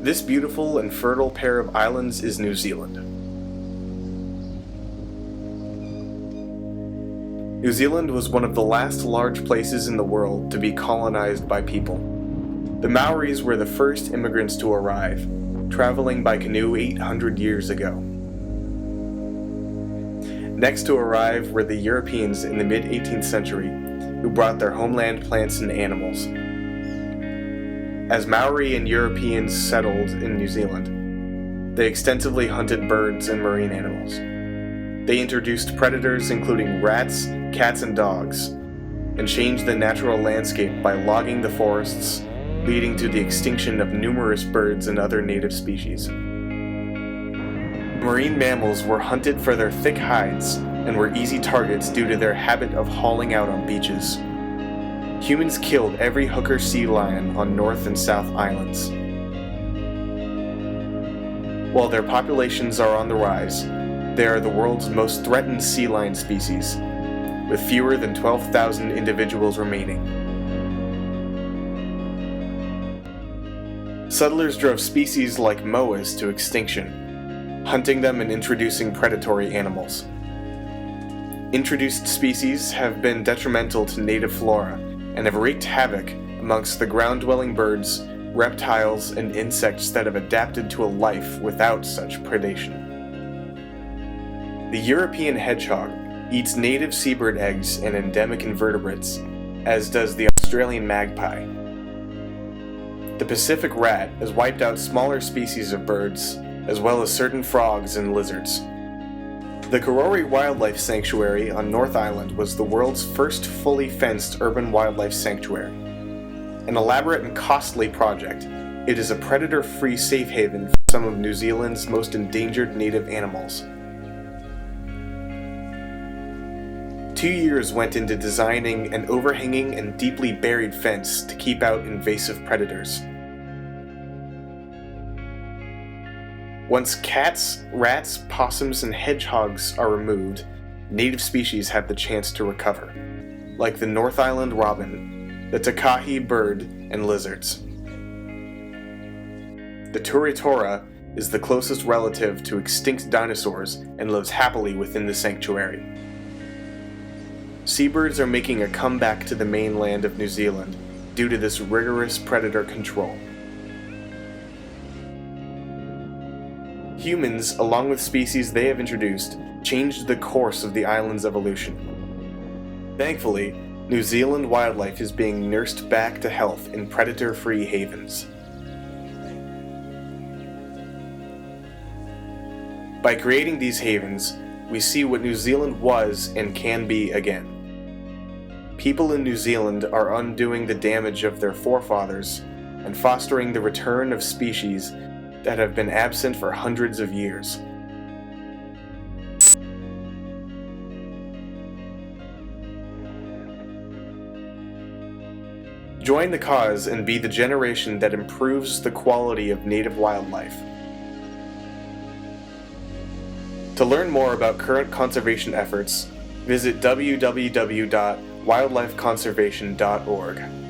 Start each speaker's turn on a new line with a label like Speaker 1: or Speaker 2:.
Speaker 1: This beautiful and fertile pair of islands is New Zealand. New Zealand was one of the last large places in the world to be colonized by people. The Maoris were the first immigrants to arrive, traveling by canoe 800 years ago. Next to arrive were the Europeans in the mid-18th century, who brought their homeland plants and animals. As Maori and Europeans settled in New Zealand, they extensively hunted birds and marine animals. They introduced predators including rats, cats, and dogs, and changed the natural landscape by logging the forests, leading to the extinction of numerous birds and other native species. Marine mammals were hunted for their thick hides and were easy targets due to their habit of hauling out on beaches. Humans killed every hooker sea lion on North and South Islands. While their populations are on the rise, they are the world's most threatened sea lion species, with fewer than 12,000 individuals remaining. Settlers drove species like moas to extinction, hunting them and introducing predatory animals. Introduced species have been detrimental to native flora and have wreaked havoc amongst the ground-dwelling birds, reptiles, and insects that have adapted to a life without such predation. The European hedgehog eats native seabird eggs and endemic invertebrates, as does the Australian magpie. The Pacific rat has wiped out smaller species of birds, as well as certain frogs and lizards. The Karori Wildlife Sanctuary on North Island was the world's first fully fenced urban wildlife sanctuary. An elaborate and costly project, it is a predator-free safe haven for some of New Zealand's most endangered native animals. 2 years went into designing an overhanging and deeply buried fence to keep out invasive predators. Once cats, rats, possums, and hedgehogs are removed, native species have the chance to recover, like the North Island robin, the takahi bird, and lizards. The turitora is the closest relative to extinct dinosaurs and lives happily within the sanctuary. Seabirds are making a comeback to the mainland of New Zealand due to this rigorous predator control. Humans, along with species they have introduced, changed the course of the island's evolution. Thankfully, New Zealand wildlife is being nursed back to health in predator-free havens. By creating these havens, we see what New Zealand was and can be again. People in New Zealand are undoing the damage of their forefathers and fostering the return of species that have been absent for hundreds of years. Join the cause and be the generation that improves the quality of native wildlife. To learn more about current conservation efforts, visit www.wildlifeconservation.org.